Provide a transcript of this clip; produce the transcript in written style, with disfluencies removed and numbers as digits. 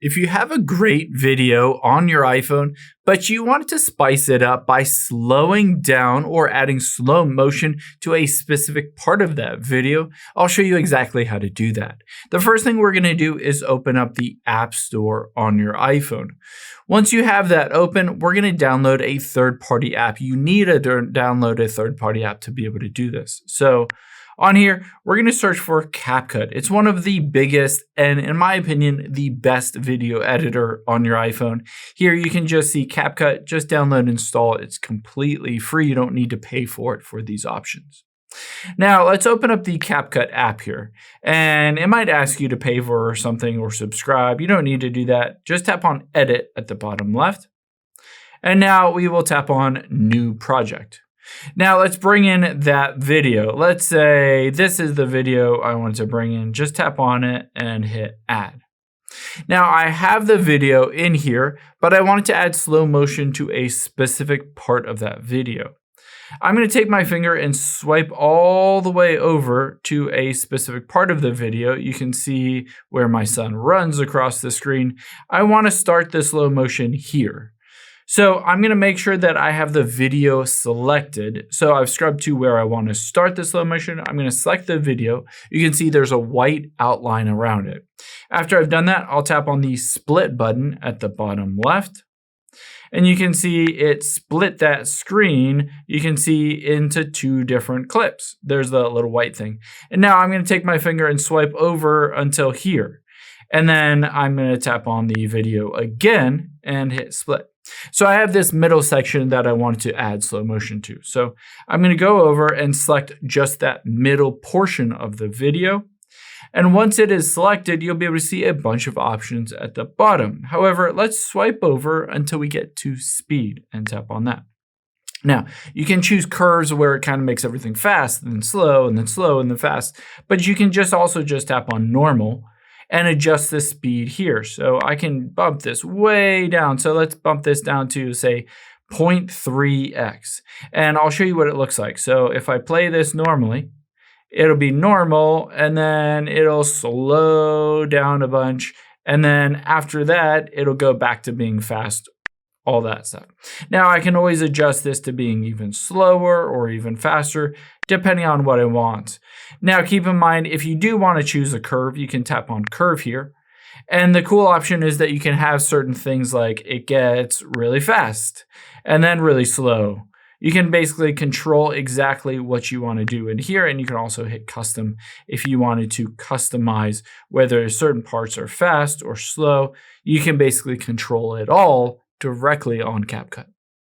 If you have a great video on your iPhone, but you want to spice it up by slowing down or adding slow motion to a specific part of that video, I'll show you exactly how to do that. The first thing we're going to do is open up the App Store on your iPhone. Once you have that open, we're going to download a third-party app. You need to download a third-party app to be able to do this. So on here, we're going to search for CapCut. It's one of the biggest and, in my opinion, the best video editor on your iPhone. Here you can just see CapCut, just download and install it. It's completely free. You don't need to pay for it for these options. Now let's open up the CapCut app here, and it might ask you to pay for something or subscribe. You don't need to do that. Just tap on Edit at the bottom left. And now we will tap on New Project. Now let's bring in that video. Let's say this is the video I want to bring in. Just tap on it and hit Add. Now I have the video in here, but I wanted to add slow motion to a specific part of that video. I'm going to take my finger and swipe all the way over to a specific part of the video. You can see where my son runs across the screen. I want to start the slow motion here. So I'm going to make sure that I have the video selected. So I've scrubbed to where I want to start the slow motion. I'm going to select the video. You can see there's a white outline around it. After I've done that, I'll tap on the split button at the bottom left. And you can see it split that screen. You can see into two different clips. There's the little white thing. And now I'm going to take my finger and swipe over until here. And then I'm going to tap on the video again and hit split. So I have this middle section that I wanted to add slow motion to. So I'm going to go over and select just that middle portion of the video. And once it is selected, you'll be able to see a bunch of options at the bottom. However, let's swipe over until we get to speed and tap on that. Now, you can choose curves where it kind of makes everything fast, and then slow, and then slow, and then fast. But you can also just tap on normal and adjust the speed here. So I can bump this way down. So let's bump this down to, say, 0.3x. And I'll show you what it looks like. So if I play this normally, it'll be normal, and then it'll slow down a bunch. And then after that, it'll go back to being fast, all that stuff. Now I can always adjust this to being even slower or even faster, depending on what I want. Now keep in mind, if you do want to choose a curve, you can tap on curve here. And the cool option is that you can have certain things like it gets really fast and then really slow. You can basically control exactly what you want to do in here, and you can also hit custom if you wanted to customize whether certain parts are fast or slow. You can basically control it all directly on CapCut.